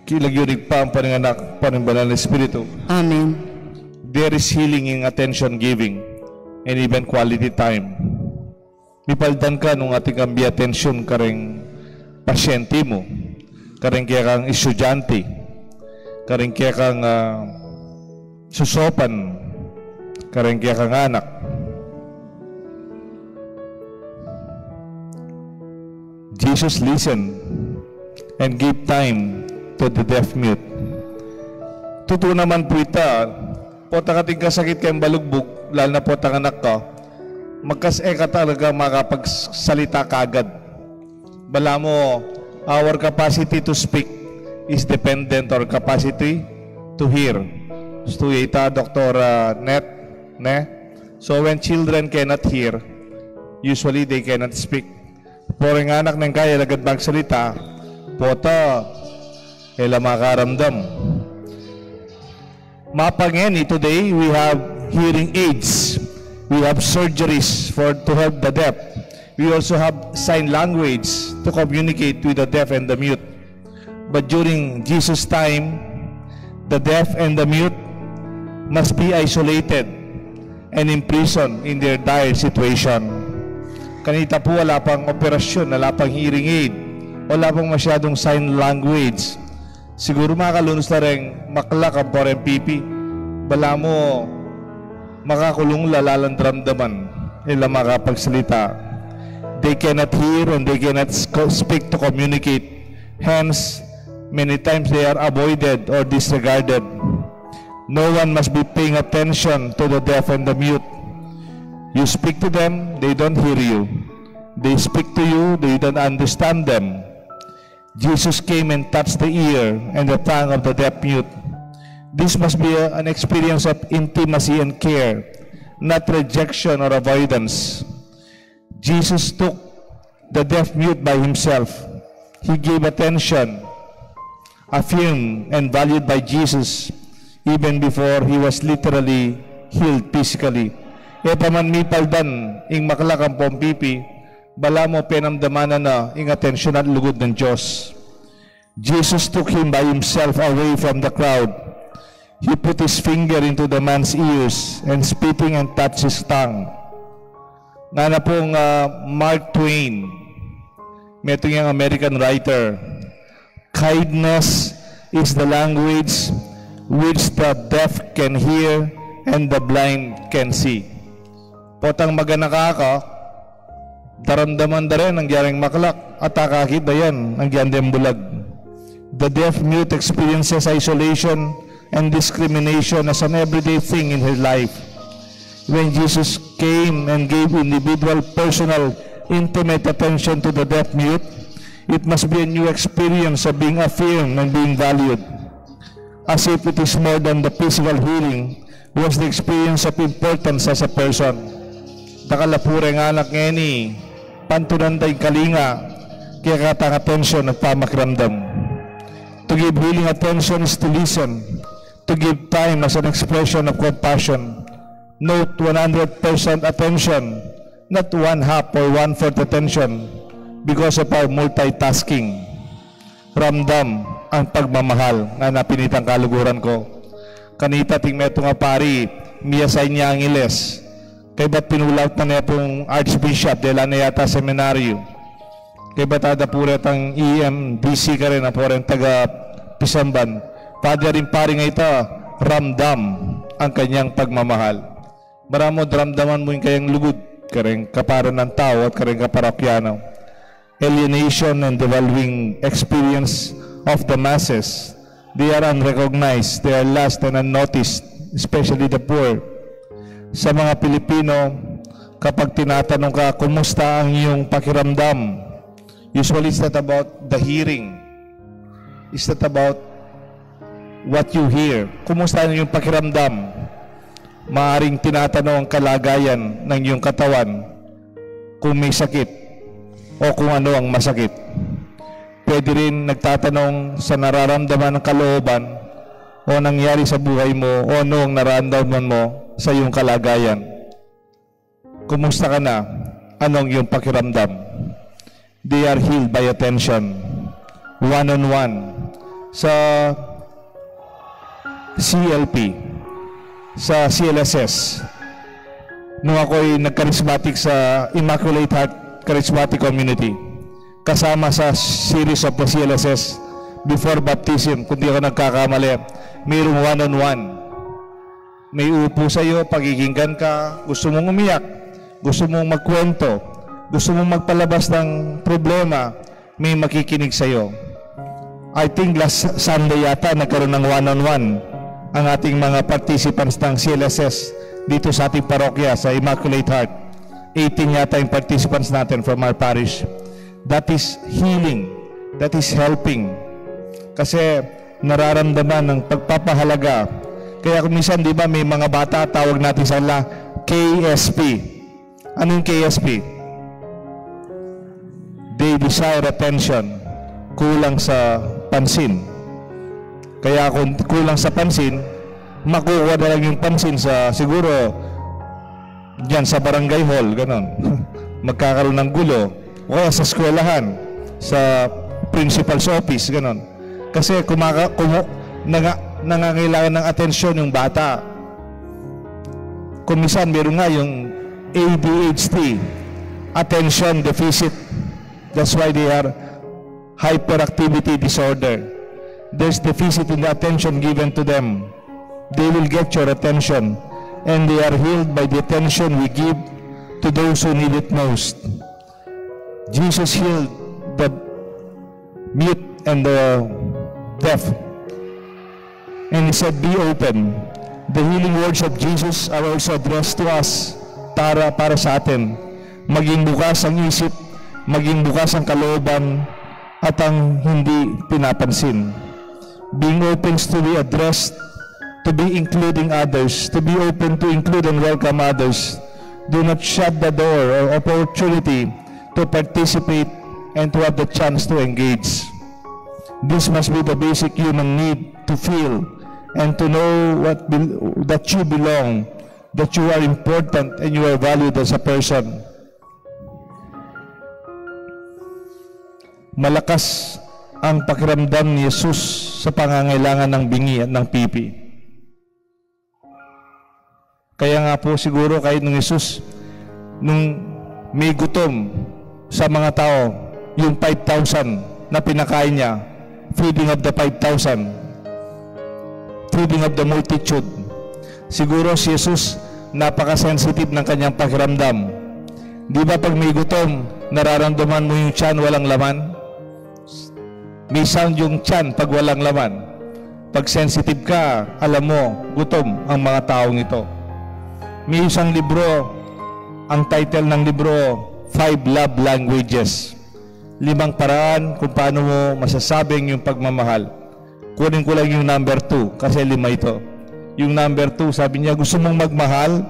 Kilagyurig pa ang pananganak, panimbanal na Espiritu. Amen. There is healing in attention giving and even quality time. Mipaldan ka nung ating kambi atensyon kareng pasyente mo, kareng kaya kang estudyante, kareng kaya kang susopan, kareng kaya kang anak. Jesus listened and gave time to the deaf mute. Totoo naman po ita, po takating kasakit kayong balugbog, lalo na po tanganak ka, ka talaga makapagsalita kagad. Bala mo, our capacity to speak is dependent on capacity to hear. Gusto ita, Dr. Net, ne? So when children cannot hear, usually they cannot speak. Pero ng anak ng kaya lagad magsalita, pota, kaya makaramdam. Mapangeni, today we have hearing aids. We have surgeries to help the deaf. We also have sign language to communicate with the deaf and the mute. But during Jesus' time, the deaf and the mute must be isolated and imprisoned in their dire situation. Kanita po wala pang operasyon, wala pang hearing aid, wala pang masyadong sign language. Siguro makalunos na rin maklak ang poreng pipi. Bala mo makakulong lalalang dramdaman nila makapagsalita. They cannot hear and they cannot speak to communicate. Hence, many times they are avoided or disregarded. No one must be paying attention to the deaf and the mute. You speak to them, they don't hear you. They speak to you, they don't understand them. Jesus came and touched the ear and the tongue of the deaf mute. This must be an experience of intimacy and care, not rejection or avoidance. Jesus took the deaf mute by himself. He gave attention, affirmed and valued by Jesus even before he was literally healed physically. E paman mipaldan ing maklakang pompipi, bala mo penamdamanan na ing atensyon at lugod ng Diyos. Jesus took him by himself away from the crowd. He put his finger into the man's ears and spitting and touched his tongue. Nga na pong Mark Twain, meto yung American writer, kindness is the language which the deaf can hear and the blind can see. Potang maganaka daramdaman da rin ang gyaring maklak at akakit da yan ang gyandeng bulag. The deaf mute experiences isolation and discrimination as an everyday thing in his life. When Jesus came and gave individual, personal, intimate attention to the deaf mute, it must be a new experience of being affirmed and being valued. As if it is more than the physical healing, was the experience of importance as a person. Dakalapureng anak ngeni, pantunanday kalinga, kaya katang atensyon at pamakiramdam. To give healing attention is to listen. To give time as an expression of compassion. Note 100% attention, not 1/2 or 1/4 attention because of our multitasking. Ramdam ang pagmamahal na napinitang kaluguran ko. Kanita ting meto nga pari, miyasay niya ang iles. Kay ba't pinulaut na niya pong Archbishop dela na yata seminaryo. Kay ba't adapuret ang EMDC ka rin na po rin taga Pisamban. Padya rin pari nga ito, ramdam ang kanyang pagmamahal. Maramo ramdaman mo yung kayang lugod, kareng kaparan ng tao at kareng kaparakyano. Alienation and devaluing experience of the masses. They are unrecognized, they are lost and unnoticed, especially the poor. Sa mga Pilipino, kapag tinatanong ka, kumusta ang iyong pakiramdam? Usually it's not about the hearing. It's not about what you hear. Kumusta ang iyong pakiramdam? Maaring tinatanong ang kalagayan ng iyong katawan kung may sakit o kung ano ang masakit. Pwede rin nagtatanong sa nararamdaman ng kalooban o nangyari sa buhay mo o ano ang nararamdaman mo sa iyong kalagayan. Kumusta ka na? Anong iyong pakiramdam? They are healed by attention. one-on-one sa CLP, sa CLSS. Nung ako'y nag-charismatic sa Immaculate Heart Charismatic Community, kasama sa series of the CLSS before baptism, kung di ako nagkakamali, mayroong one-on-one. May upo sa'yo, pakikinggan ka, gusto mong umiyak, gusto mong magkwento, gusto mong magpalabas ng problema, may makikinig sa'yo. I think last Sunday yata nagkaroon ng one-on-one ang ating mga participants ng CLSS dito sa ating parokya sa Immaculate Heart. 18 yata yung participants natin from our parish. That is healing. That is helping. Kasi nararamdaman ng pagpapahalaga. Kaya kung minsan, di ba, may mga bata, tawag natin sa kanila, KSP. Ano yung KSP? They desire attention. Kulang sa pansin. Kaya kung kulang sa pansin, makukuha na lang yung pansin sa, siguro, dyan sa barangay hall, ganon. Magkakaroon ng gulo. O kaya sa eskwelahan, sa principal's office, ganon. Kasi nangangailangan ng atensyon yung bata. Kung minsan, meron nga yung ADHD, attention deficit. That's why they are hyperactivity disorder. There's deficit in the attention given to them. They will get your attention, and they are healed by the attention we give to those who need it most. Jesus healed the mute and the deaf, and he said, be open. The healing words of Jesus are also addressed to us para sa atin. Maging bukas ang isip, maging bukas ang kalooban, at ang hindi pinapansin. Being open to be addressed, to be including others, to be open to include and welcome others. Do not shut the door or opportunity to participate and to have the chance to engage. This must be the basic human need to feel and to know that you belong, that you are important and you are valued as a person. Malakas ang pakiramdam ni Jesus sa pangangailangan ng bingi at ng pipi. Kaya nga po siguro kahit nung Jesus, nung may gutom sa mga tao, yung 5,000 na pinakain niya, feeding of the 5,000, feeding of the multitude. Siguro si Jesus napaka-sensitive ng kanyang pakiramdam. Di ba pag may gutom, nararamdaman mo yung tiyan walang laman? May sound yung tiyan pag walang laman. Pag sensitive ka, alam mo, gutom ang mga taong ito. May isang libro, ang title ng libro, 5 Love Languages. 5 paraan kung paano mo masasabing yung pagmamahal. Kunin ko lang yung number 2, kasi 5 ito. Yung number 2, sabi niya, gusto mong magmahal?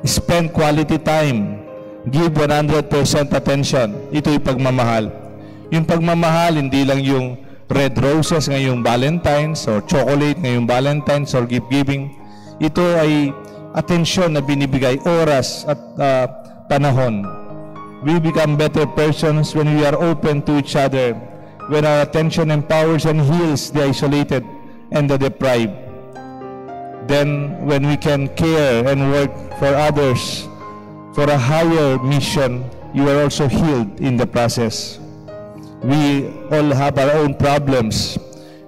Spend quality time. Give 100% attention. Ito yung pagmamahal. Yung pagmamahal, hindi lang yung red roses ngayong Valentine's or chocolate ngayong Valentine's or gift-giving. Ito ay atensyon na binibigay, oras at panahon. We become better persons when we are open to each other, when our attention empowers and heals the isolated and the deprived. Then, when we can care and work for others for a higher mission, you are also healed in the process. We all have our own problems.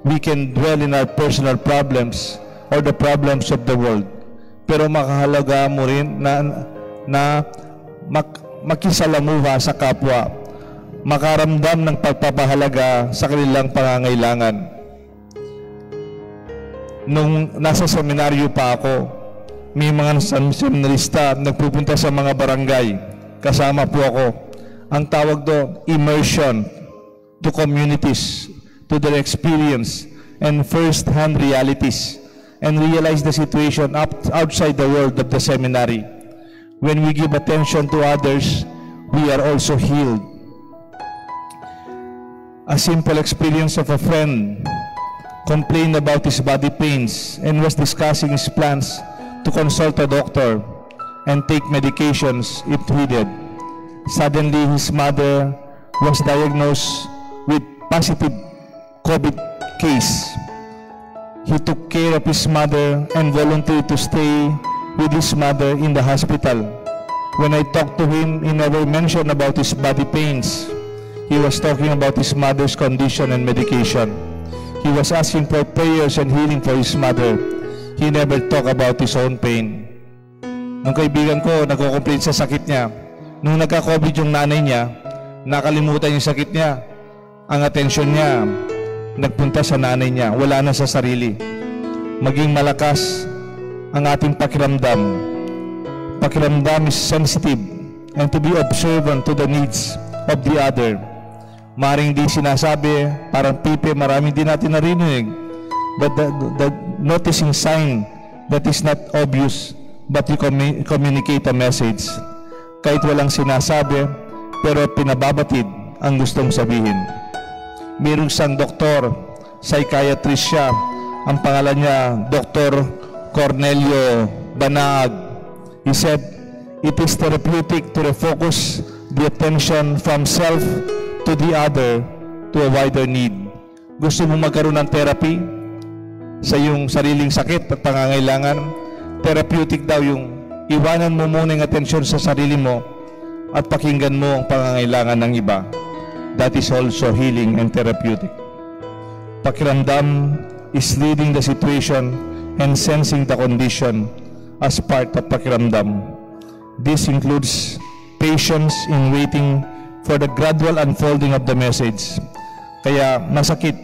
We can dwell in our personal problems or the problems of the world. Pero makahalaga mo rin na makisalamuha sa kapwa, makaramdam ng pagpapahalaga sa kanilang pangangailangan. Nung nasa seminaryo pa ako, may mga seminarista nagpupunta sa mga barangay. Kasama po ako. Ang tawag doon, immersion to communities, to their experience and first-hand realities, and realize the situation outside the world of the seminary. When we give attention to others, we are also healed. A simple experience of a friend complained about his body pains and was discussing his plans to consult a doctor and take medications if needed. Suddenly, his mother was diagnosed with positive COVID case. He took care of his mother and volunteered to stay with his mother in the hospital. When I talked to him, he never mentioned about his body pains. He was talking about his mother's condition and medication. He was asking for prayers and healing for his mother. He never talked about his own pain. Nung kaibigan ko, nagko-complain sa sakit niya. Nung nagka-COVID yung nanay niya, nakalimutan yung sakit niya. Ang atensyon niya, nagpunta sa nanay niya. Wala na sa sarili. Maging malakas ang ating pakiramdam. Pakiramdam is sensitive and to be observant to the needs of the other. Maring di sinasabi, parang pipe, maraming di natin narinig. But the noticing sign that is not obvious, but you communicate a message. Kahit walang sinasabi, pero pinababatid ang gustong sabihin. Mayroong isang doktor, psychiatrist siya. Ang pangalan niya, Dr. Cornelio Banaag. He said, it is therapeutic to refocus the attention from self to the other to a wider need. Gusto mo magkaroon ng therapy sa iyong sariling sakit at pangangailangan? Therapeutic daw yung iwanan mo muna yung atensyon sa sarili mo at pakinggan mo ang pangangailangan ng iba. That is also healing and therapeutic. Pakiramdam is reading the situation and sensing the condition as part of pakiramdam. This includes patience in waiting for the gradual unfolding of the message. Kaya masakit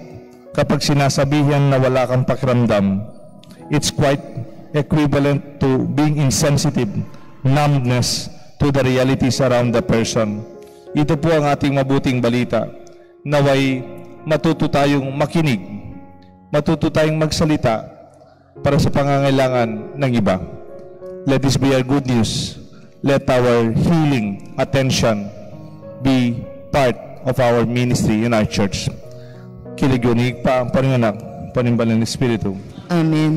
kapag sinasabihan na wala kang pakiramdam. It's quite equivalent to being insensitive, numbness to the realities around the person. Ito po ang ating mabuting balita. Naway matuto tayong makinig, matuto tayong magsalita para sa pangangailangan ng iba. Let this be our good news. Let our healing attention be part of our ministry in our church. Kilig-unig pa ang Panginoon, panimbalan ng Espiritu. Amen.